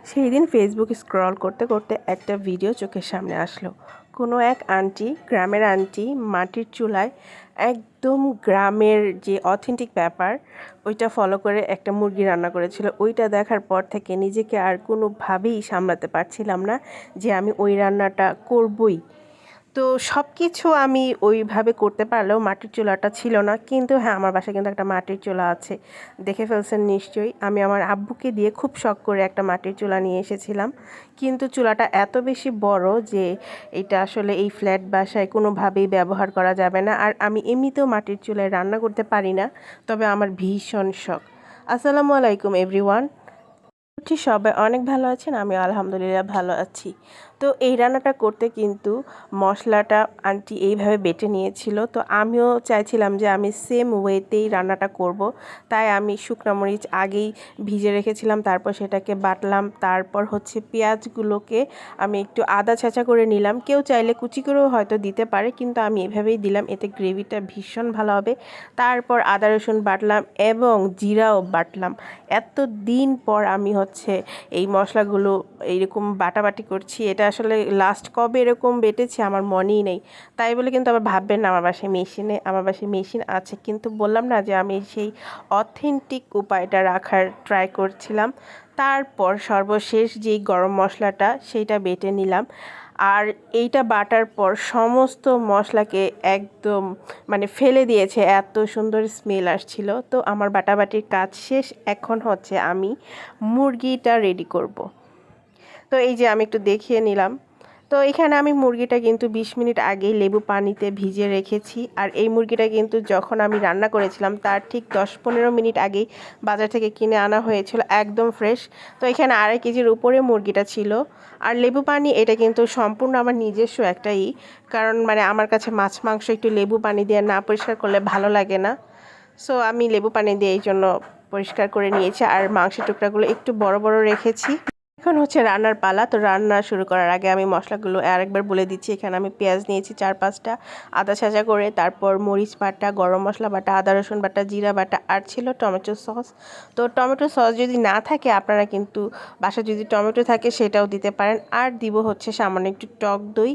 সেই দিন Facebook scroll করতে করতে একটা ভিডিও চোখের সামনে আসলো। কোনো এক আন্টি, গ্রামের আন্টি, মাটির চুলায় একদম গ্রামের যে অথেন্টিক ব্যাপার ওইটা ফলো করে একটা মুরগি রান্না করেছিল। ওইটা দেখার পর থেকে নিজেকে আর কোনোভাবেই সামলাতে পারছিলাম না যে আমি ওই রান্নাটা করবই। তো সব কিছু আমি ওইভাবে করতে পারলেও মাটির চুলাটা ছিল না। কিন্তু হ্যাঁ, আমার বাসায় কিন্তু একটা মাটির চুলা আছে, দেখে ফেলছেন নিশ্চয়ই। আমি আমার আব্বুকে দিয়ে খুব শখ করে একটা মাটির চুলা নিয়ে এসেছিলাম, কিন্তু চুলাটা এত বেশি বড় যে এটা আসলে এই ফ্ল্যাট বাসায় কোনোভাবেই ব্যবহার করা যাবে না। আর আমি এমনিতেও মাটির চুলায় রান্না করতে পারি না, তবে আমার ভীষণ শখ। আসসালামু আলাইকুম এভরিওয়ান। সবাই অনেক ভালো আছেন, আমি আলহামদুলিল্লাহ ভালো আছি। তো এই রান্নাটা করতে কিন্তু মশলাটা আন্টি এইভাবে বেটে নিয়েছিল। তো আমিও চাইছিলাম যে আমি সেম ওয়েতেই রান্নাটা করব। তাই আমি শুকনো মরিচ আগেই ভিজে রেখেছিলাম, তারপর সেটাকে বাটলাম। তারপর হচ্ছে পেঁয়াজগুলোকে আমি একটু আদা ছেঁচা করে নিলাম। কেউ চাইলে কুচি করেও হয়তো দিতে পারে, কিন্তু আমি এভাবেই দিলাম, এতে গ্রেভিটা ভীষণ ভালো হবে। তারপর আদা রসুন বাটলাম এবং জিরাও বাটলাম। এত দিন পর আমি হচ্ছে এই মশলাগুলো এইরকম বাটাবাটি করছি। এটা আসলে লাস্ট কবে এরকম বেটেছি আমার মনেই নেই। তাই বলে কিন্তু আবার ভাববেন না আমার বাসায় মেশিন আছে, কিন্তু বললাম না যে আমি সেই অথেন্টিক উপায়টা রাখার ট্রাই করছিলাম। তারপর সর্বশেষ যেই গরম মশলাটা সেইটা বেটে নিলাম। আর এইটা বাটার পর সমস্ত মশলাকে একদম মানে ফেলে দিয়েছে, এত সুন্দর স্মেল আসছিল। তো আমার বাটাবাটির কাজ শেষ, এখন হচ্ছে আমি মুরগিটা রেডি করব। তো এই যে আমি একটু দেখিয়ে নিলাম। তো এখানে আমি মুরগিটা কিন্তু 20 মিনিট আগেই লেবু পানিতে ভিজিয়ে রেখেছি। আর এই মুরগিটা কিন্তু যখন আমি রান্না করেছিলাম তার ঠিক 10-15 মিনিট আগেই বাজার থেকে কিনে আনা হয়েছিল, একদম ফ্রেশ। তো এখানে 2.5 কেজির উপরে মুরগিটা ছিল। আর লেবু পানি এটা কিন্তু সম্পূর্ণ আমার নিজস্ব একটাই, কারণ মানে আমার কাছে মাছ মাংস একটু লেবু পানি দিয়ে না পরিষ্কার করলে ভালো লাগে না। সো আমি লেবু পানি দিয়ে এই জন্য পরিষ্কার করে নিয়েছি। আর মাংসের টুকরাগুলো একটু বড় বড় রেখেছি। এখন হচ্ছে রান্নার পালা। তো রান্না শুরু করার আগে আমি মশলাগুলো আরেকবার বলে দিচ্ছি। এখানে আমি পেঁয়াজ নিয়েছি 4-5টা, আদা ছাঁচা করে, তারপর মরিচ বাটা, গরম মশলা বাটা, আদা রসুন বাটা, জিরা বাটা, আর ছিল টমেটো সস। তো টমেটো সস যদি না থাকে আপনারা কিন্তু বাসায় যদি টমেটো থাকে সেটাও দিতে পারেন। আর দিব হচ্ছে সামান্য একটু টক দই।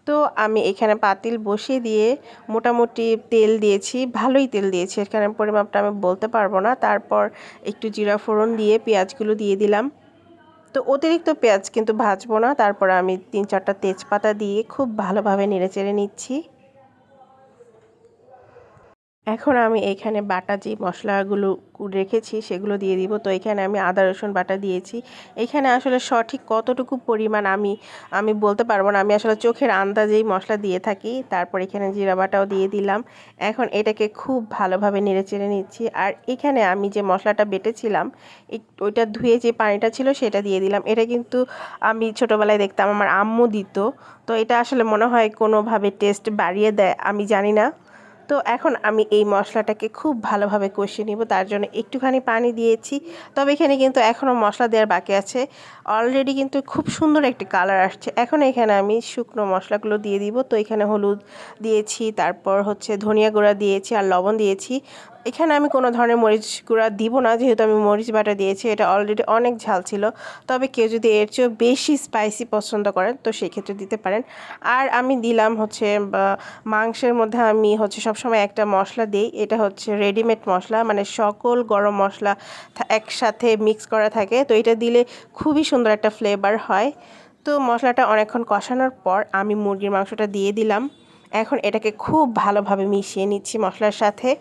তো আমি এখানে পাতিল বসিয়ে দিয়ে মোটামুটি তেল দিয়েছি, ভালোই তেল দিয়েছি, এখানে পরিমাপটা আমি বলতে পারবো না। তারপর একটু জিরা ফোড়ন দিয়ে পেঁয়াজগুলো দিয়ে দিলাম। তো অতিরিক্ত পেঁয়াজ কিন্তু ভাজবো না। তারপর আমি 3-4টা তেজপাতা দিয়ে খুব ভালোভাবে নেড়েচেড়ে নিচ্ছি। এখন আমি এখানে বাটা যে মশলাগুলো রেখেছি সেগুলো দিয়ে দিব। তো এখানে আমি আদা রসুন বাটা দিয়েছি। এখানে আসলে সঠিক কতটুকু পরিমাণ আমি বলতে পারবো না, আমি আসলে চোখের আন্দাজেই মশলা দিয়ে থাকি। তারপর এখানে জিরা বাটাও দিয়ে দিলাম। এখন এটাকে খুব ভালোভাবে নেড়েচেড়ে নিচ্ছি। আর এখানে আমি যে মশলাটা বেটেছিলাম ওইটা ধুয়ে যে পানিটা ছিল সেটা দিয়ে দিলাম। এটা কিন্তু আমি ছোটোবেলায় দেখতাম আমার আম্মু দিত। তো এটা আসলে মনে হয় কোনোভাবে টেস্ট বাড়িয়ে দেয়, আমি জানি না। তো এখন আমি এই মশলাটাকে খুব ভালোভাবে কষিয়ে নিব, তার জন্য একটুখানি পানি দিয়েছি। তবে এখানে কিন্তু এখনও মশলা দেওয়ার বাকি আছে। অলরেডি কিন্তু খুব সুন্দর একটি কালার আসছে। এখন এখানে আমি শুকনো মশলাগুলো দিয়ে দিব। তো এখানে হলুদ দিয়েছি, তারপর হচ্ছে ধনিয়া গুঁড়া দিয়েছি, আর লবণ দিয়েছি। এখানে আমি কোনো ধরনের মরিচ গুঁড়া দিব না, যেহেতু আমি মরিচ বাটা দিয়েছি, এটা অলরেডি অনেক ঝাল ছিল। তবে কেউ যদি এর চেয়েও বেশি স্পাইসি পছন্দ করেন তো সেক্ষেত্রে দিতে পারেন। আর আমি দিলাম হচ্ছে মাংসের মধ্যে আমি হচ্ছে সবসময় একটা মশলা দিই, এটা হচ্ছে রেডিমেড মশলা, মানে সকল গরম মশলা একসাথে মিক্স করা থাকে। তো এটা দিলে খুবই সুন্দর একটা ফ্লেভার হয়। তো মশলাটা অনেকক্ষণ কষানোর পর আমি মুরগির মাংসটা দিয়ে দিলাম। এখন এটাকে খুব ভালোভাবে মিশিয়ে নিচ্ছি মশলার সাথে।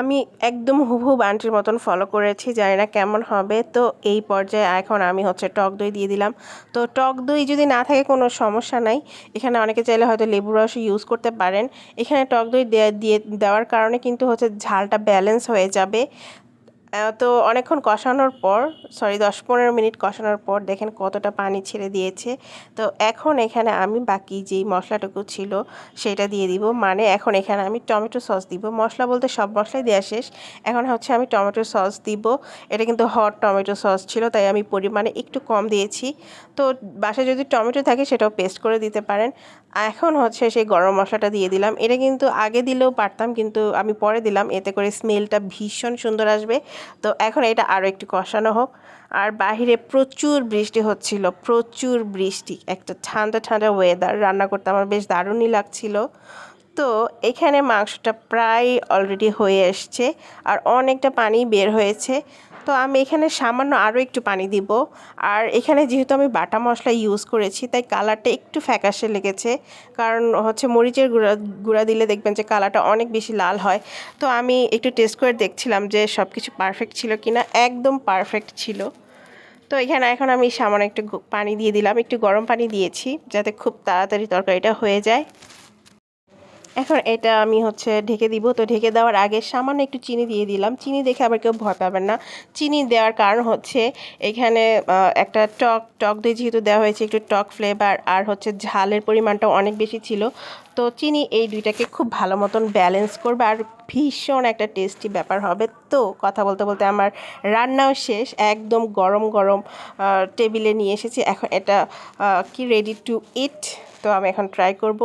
আমি একদম হুবহু আন্টির মতন ফলো করেছি, জানি না কেমন হবে। তো এই পর্যায়ে এখন আমি হচ্ছে টক দই দিয়ে দিলাম। তো টক দই যদি না থাকে কোনো সমস্যা নাই, এখানে অনেকে চাইলে হয়তো লেবুর রস ইউজ করতে পারেন। এখানে টক দই দেওয়ার কারণে কিন্তু হচ্ছে ঝালটা ব্যালেন্স হয়ে যাবে। তো অনেকক্ষণ কষানোর পর 10-15 মিনিট কষানোর পর দেখেন কতটা পানি ছেড়ে দিয়েছে। তো এখন এখানে আমি বাকি যেই মশলাটুকু ছিল সেটা দিয়ে দিব, মানে এখন এখানে আমি টমেটো সস দিব। মশলা বলতে সব মশলাই দেওয়া শেষ, এখন হচ্ছে আমি টমেটো সস দিব। এটা কিন্তু হট টমেটো সস ছিল, তাই আমি পরিমাণে একটু কম দিয়েছি। তো বাসায় যদি টমেটো থাকে সেটাও পেস্ট করে দিতে পারেন। এখন হচ্ছে সেই গরম মশলাটা দিয়ে দিলাম। এটা কিন্তু আগে দিলেও পারতাম, কিন্তু আমি পরে দিলাম, এতে করে স্মেলটা ভীষণ সুন্দর আসবে। তো এখন এটা আরও একটু কষানো হোক। আর বাহিরে প্রচুর বৃষ্টি হচ্ছিল, প্রচুর বৃষ্টি, একটা ঠান্ডা ঠান্ডা ওয়েদার, রান্না করতে আমার বেশ দারুণই লাগছিল। তো এখানে মাংসটা প্রায় অলরেডি হয়ে এসছে আর অনেকটা পানি বের হয়েছে। তো আমি এখানে সামান্য আরও একটু পানি দিব। আর এখানে যেহেতু আমি বাটা মশলা ইউজ করেছি, তাই কালারটা একটু ফ্যাকাশে লেগেছে। কারণ হচ্ছে মরিচের গুঁড়া গুঁড়া দিলে দেখবেন যে কালারটা অনেক বেশি লাল হয়। তো আমি একটু টেস্ট করে দেখছিলাম যে সব কিছু পারফেক্ট ছিল কিনা। একদম পারফেক্ট ছিল। তো এখানে এখন আমি সামান্য একটু পানি দিয়ে দিলাম, একটু গরম পানি দিয়েছি যাতে খুব তাড়াতাড়ি তরকারিটা হয়ে যায়। এখন এটা আমি হচ্ছে ঢেকে দিব। তো ঢেকে দেওয়ার আগে সামান্য একটু চিনি দিয়ে দিলাম। চিনি দেখে আবার কেউ ভয় পাবেন না। চিনি দেওয়ার কারণ হচ্ছে এখানে একটা টক দই যেহেতু দেওয়া হয়েছে, একটু টক ফ্লেভার আর হচ্ছে ঝালের পরিমাণটাও অনেক বেশি ছিল। তো চিনি এই দুইটাকে খুব ভালো মতন ব্যালেন্স করবে আর ভীষণ একটা টেস্টি ব্যাপার হবে। তো কথা বলতে বলতে আমার রান্নাও শেষ, একদম গরম গরম টেবিলে নিয়ে এসেছি। এখন এটা কি রেডি টু ইট। তো আমি এখন ট্রাই করব।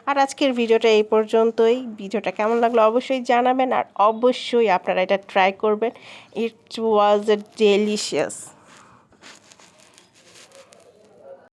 আর আজকের ভিডিওটা এই পর্যন্তই। ভিডিওটা কেমন লাগলো অবশ্যই জানাবেন আর অবশ্যই আপনারা এটা ট্রাই করবেন। ইট ওয়াজ এ ডেলিশিয়াস।